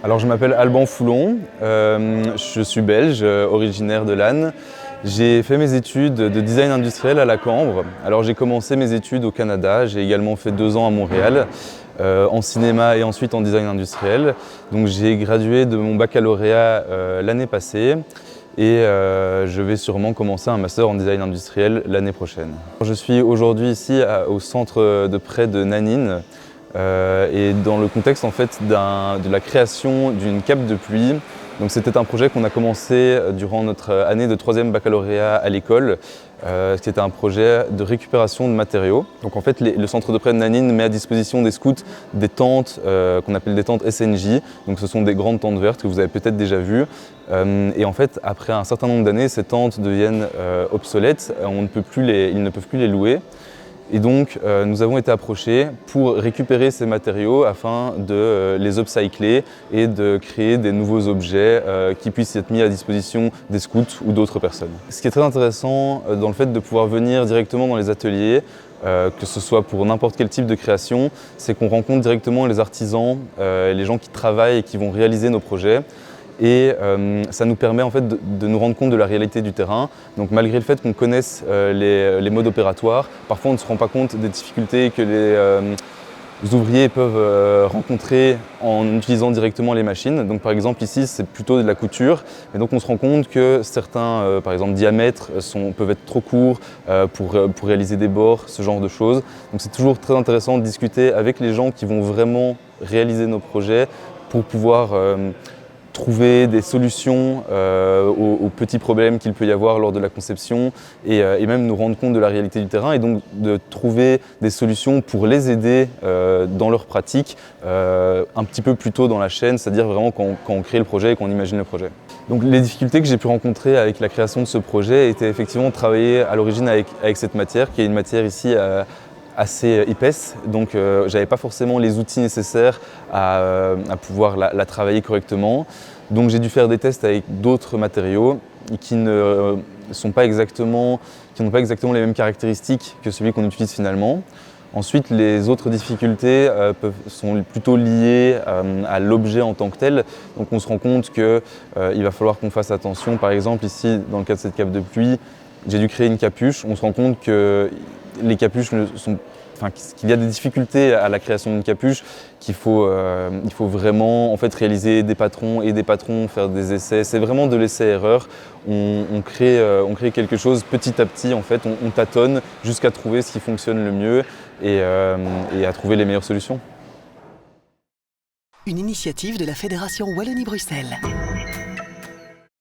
Alors je m'appelle Alban Foulon, je suis belge, originaire de Lannes. J'ai fait mes études de design industriel à la Cambre. Alors j'ai commencé mes études au Canada, j'ai également fait 2 ans à Montréal, en cinéma et ensuite en design industriel. Donc j'ai gradué de mon baccalauréat l'année passée et je vais sûrement commencer un master en design industriel l'année prochaine. Je suis aujourd'hui ici au centre de prêt de Nanine. Et dans le contexte en fait, de la création d'une cape de pluie. Donc c'était un projet qu'on a commencé durant notre année de 3e baccalauréat à l'école. C'était un projet de récupération de matériaux. Donc en fait, le centre de prêt de Nanine met à disposition des scouts des tentes qu'on appelle des tentes SNJ. Donc ce sont des grandes tentes vertes que vous avez peut-être déjà vues. Et en fait, après un certain nombre d'années, ces tentes deviennent obsolètes. Ils ne peuvent plus les louer. Et donc, nous avons été approchés pour récupérer ces matériaux afin de les upcycler et de créer des nouveaux objets qui puissent être mis à disposition des scouts ou d'autres personnes. Ce qui est très intéressant dans le fait de pouvoir venir directement dans les ateliers, que ce soit pour n'importe quel type de création, c'est qu'on rencontre directement les artisans, les gens qui travaillent et qui vont réaliser nos projets. Et ça nous permet en fait de nous rendre compte de la réalité du terrain. Donc malgré le fait qu'on connaisse les modes opératoires, parfois on ne se rend pas compte des difficultés que les ouvriers peuvent rencontrer en utilisant directement les machines. Donc par exemple ici c'est plutôt de la couture, et donc on se rend compte que certains par exemple diamètres peuvent être trop courts pour réaliser des bords, ce genre de choses. Donc c'est toujours très intéressant de discuter avec les gens qui vont vraiment réaliser nos projets pour pouvoir trouver des solutions aux petits problèmes qu'il peut y avoir lors de la conception et même nous rendre compte de la réalité du terrain et donc de trouver des solutions pour les aider dans leur pratique un petit peu plus tôt dans la chaîne, c'est-à-dire vraiment quand on crée le projet et qu'on imagine le projet. Donc les difficultés que j'ai pu rencontrer avec la création de ce projet étaient effectivement de travailler à l'origine avec cette matière, qui est une matière ici assez épaisse, donc j'avais pas forcément les outils nécessaires à pouvoir la travailler correctement. Donc j'ai dû faire des tests avec d'autres matériaux qui n'ont pas exactement les mêmes caractéristiques que celui qu'on utilise finalement. Ensuite, les autres difficultés sont plutôt liées à l'objet en tant que tel. Donc on se rend compte qu'il va falloir qu'on fasse attention. Par exemple, ici, dans le cas de cette cape de pluie, j'ai dû créer une capuche. On se rend compte que les capuches qu'il y a des difficultés à la création d'une capuche, il faut vraiment en fait réaliser des patrons, faire des essais. C'est vraiment de l'essai-erreur. On crée quelque chose petit à petit, en fait, on tâtonne jusqu'à trouver ce qui fonctionne le mieux et à trouver les meilleures solutions. Une initiative de la Fédération Wallonie-Bruxelles.